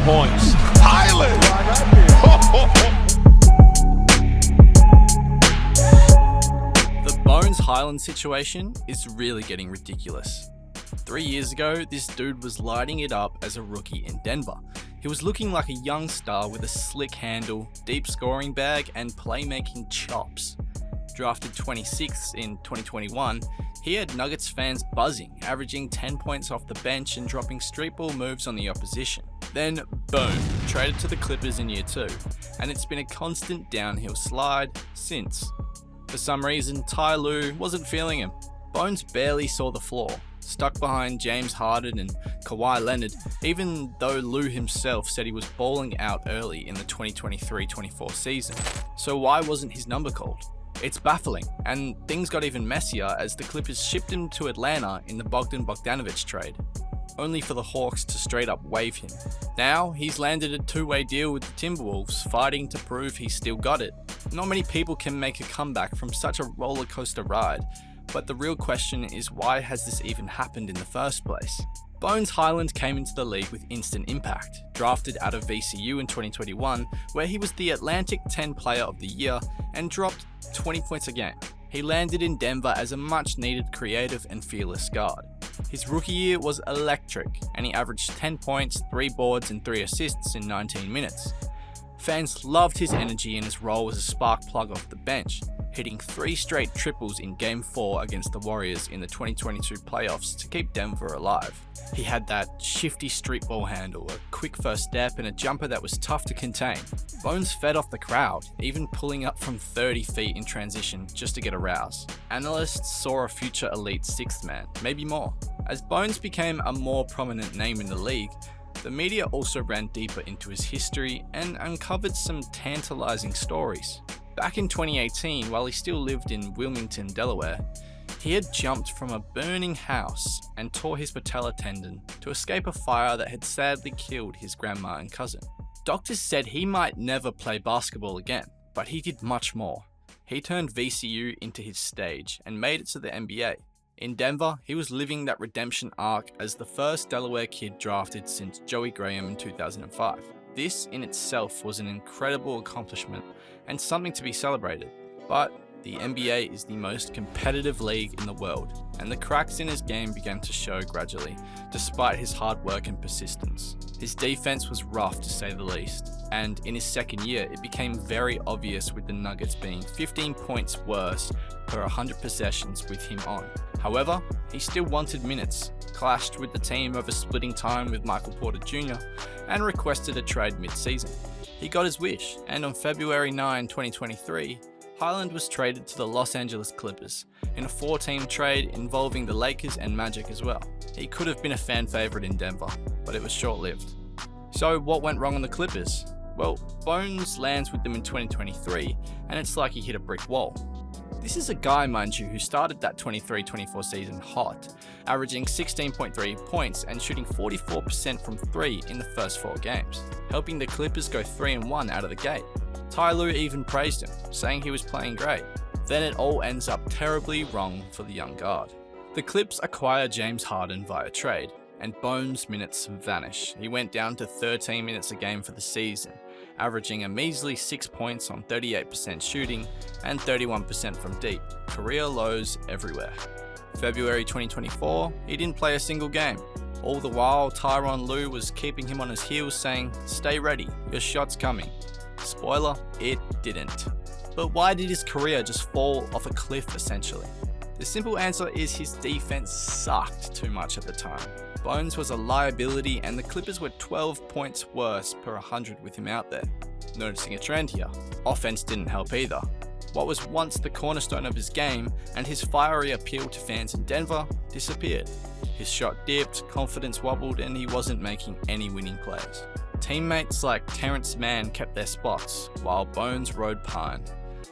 points. Hyland! The Bones Hyland situation is really getting ridiculous. 3 years ago, this dude was lighting it up as a rookie in Denver. He was looking like a young star with a slick handle, deep scoring bag, and playmaking chops. Drafted 26th in 2021, he had Nuggets fans buzzing, averaging 10 points off the bench and dropping street ball moves on the opposition. Then, boom, traded to the Clippers in year 2, and it's been a constant downhill slide since. For some reason, Ty Lue wasn't feeling him. Bones barely saw the floor, stuck behind James Harden and Kawhi Leonard, even though Lue himself said he was balling out early in the 2023-24 season. So why wasn't his number called? It's baffling, and things got even messier as the Clippers shipped him to Atlanta in the Bogdan-Bogdanovic trade, only for the Hawks to straight up waive him. Now, he's landed a two-way deal with the Timberwolves, fighting to prove he's still got it. Not many people can make a comeback from such a roller coaster ride, but the real question is, why has this even happened in the first place? Bones Hyland came into the league with instant impact. Drafted out of VCU in 2021, where he was the Atlantic 10 Player of the Year and dropped 20 points a game. He landed in Denver as a much needed creative and fearless guard. His rookie year was electric, and he averaged 10 points, 3 boards and 3 assists in 19 minutes. Fans loved his energy and his role as a spark plug off the bench, hitting 3 straight triples in Game 4 against the Warriors in the 2022 playoffs to keep Denver alive. He had that shifty street ball handle, a quick first step, and a jumper that was tough to contain. Bones fed off the crowd, even pulling up from 30 feet in transition just to get a rouse. Analysts saw a future elite 6th man, maybe more. As Bones became a more prominent name in the league, the media also ran deeper into his history and uncovered some tantalizing stories. Back in 2018, while he still lived in Wilmington, Delaware, he had jumped from a burning house and tore his patella tendon to escape a fire that had sadly killed his grandma and cousin. Doctors said he might never play basketball again, but he did much more. He turned VCU into his stage and made it to the NBA. In Denver, he was living that redemption arc as the first Delaware kid drafted since Joey Graham in 2005. This in itself was an incredible accomplishment and something to be celebrated, but the NBA is the most competitive league in the world, and the cracks in his game began to show gradually, despite his hard work and persistence. His defense was rough to say the least, and in his second year it became very obvious, with the Nuggets being 15 points worse per 100 possessions with him on. However, he still wanted minutes, clashed with the team over splitting time with Michael Porter Jr., and requested a trade mid-season. He got his wish, and on February 9, 2023, Hyland was traded to the Los Angeles Clippers in a 4-team trade involving the Lakers and Magic as well. He could have been a fan favorite in Denver, but it was short-lived. So what went wrong on the Clippers? Well, Bones lands with them in 2023, and it's like he hit a brick wall. This is a guy, mind you, who started that 23-24 season hot, averaging 16.3 points and shooting 44% from 3 in the first 4 games, helping the Clippers go 3-1 out of the gate. Ty Lue even praised him, saying he was playing great. Then it all ends up terribly wrong for the young guard. The Clips acquire James Harden via trade, and Bones' minutes vanish. He went down to 13 minutes a game for the season, averaging a measly 6 points on 38% shooting and 31% from deep. Career lows everywhere. February 2024, he didn't play a single game. All the while, Tyron Lue was keeping him on his heels, saying, "Stay ready, your shot's coming." Spoiler, it didn't. But why did his career just fall off a cliff essentially? The simple answer is his defense sucked too much at the time. Bones was a liability, and the Clippers were 12 points worse per 100 with him out there. Noticing a trend here, offense didn't help either. What was once the cornerstone of his game and his fiery appeal to fans in Denver disappeared. His shot dipped, confidence wobbled, and he wasn't making any winning plays. Teammates like Terrence Mann kept their spots, while Bones rode pine.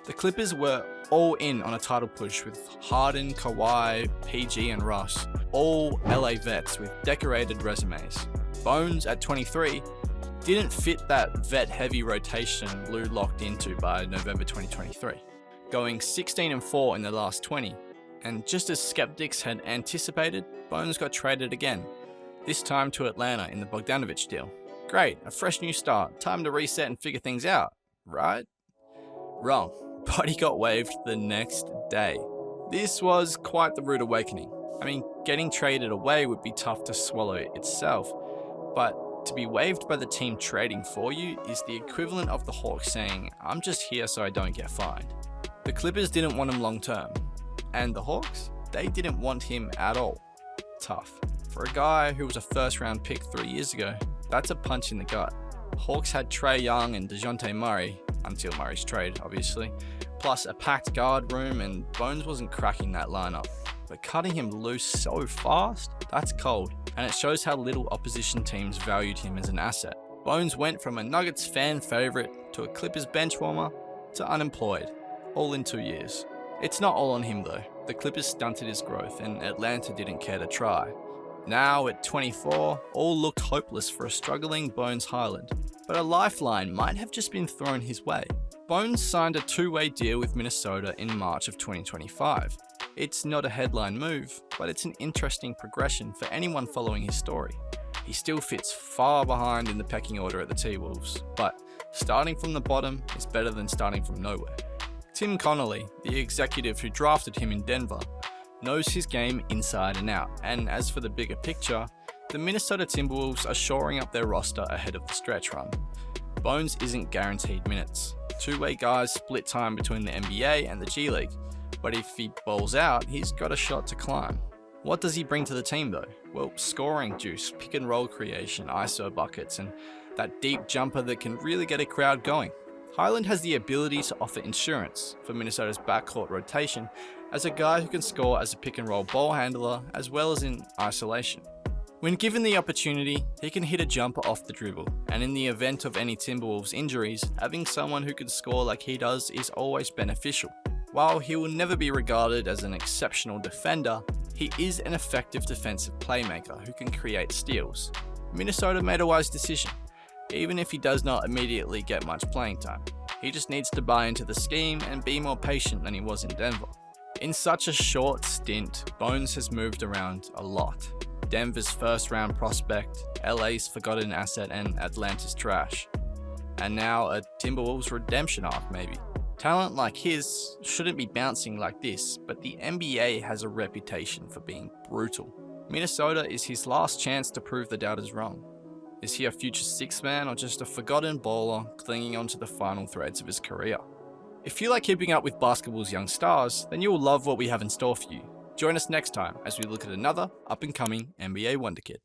The Clippers were all in on a title push with Harden, Kawhi, PG and Russ, all LA vets with decorated resumes. Bones, at 23, didn't fit that vet-heavy rotation Lue locked into by November 2023, going 16-4 in the last 20. And just as skeptics had anticipated, Bones got traded again, this time to Atlanta in the Bogdanovic deal. Great, a fresh new start, time to reset and figure things out, right? Wrong, but he got waived the next day. This was quite the rude awakening. I mean, getting traded away would be tough to swallow itself, but to be waived by the team trading for you is the equivalent of the Hawks saying, I'm just here so I don't get fined. The Clippers didn't want him long term, and the Hawks, they didn't want him at all. Tough. For a guy who was a first round pick 3 years ago, that's a punch in the gut. Hawks had Trae Young and DeJounte Murray, until Murray's trade obviously, plus a packed guard room, and Bones wasn't cracking that lineup. But cutting him loose so fast, that's cold, and it shows how little opposition teams valued him as an asset. Bones went from a Nuggets fan favourite to a Clippers bench warmer to unemployed, all in 2 years. It's not all on him though. The Clippers stunted his growth and Atlanta didn't care to try. Now at 24, all looked hopeless for a struggling Bones Hyland, but a lifeline might have just been thrown his way. Bones signed a two-way deal with Minnesota in March of 2025. It's not a headline move, but it's an interesting progression for anyone following his story. He still fits far behind in the pecking order at the T-Wolves, but starting from the bottom is better than starting from nowhere. Tim Connolly, the executive who drafted him in Denver, knows his game inside and out, and as for the bigger picture, the Minnesota Timberwolves are shoring up their roster ahead of the stretch run. Bones isn't guaranteed minutes. Two-way guys split time between the NBA and the G League, but if he balls out, he's got a shot to climb. What does he bring to the team though? Well, scoring juice, pick and roll creation, ISO buckets, and that deep jumper that can really get a crowd going. Hyland has the ability to offer insurance for Minnesota's backcourt rotation as a guy who can score as a pick and roll ball handler as well as in isolation. When given the opportunity, he can hit a jumper off the dribble, and in the event of any Timberwolves injuries, having someone who can score like he does is always beneficial. While he will never be regarded as an exceptional defender, he is an effective defensive playmaker who can create steals. Minnesota made a wise decision. Even if he does not immediately get much playing time, he just needs to buy into the scheme and be more patient than he was in Denver. In such a short stint, Bones has moved around a lot. Denver's first round prospect, LA's forgotten asset, and Atlanta's trash. And now a Timberwolves redemption arc maybe. Talent like his shouldn't be bouncing like this, but the NBA has a reputation for being brutal. Minnesota is his last chance to prove the doubters wrong. Is he a future sixth man or just a forgotten baller clinging onto the final threads of his career? If you like keeping up with basketball's young stars, then you will love what we have in store for you. Join us next time as we look at another up-and-coming NBA wonder kid.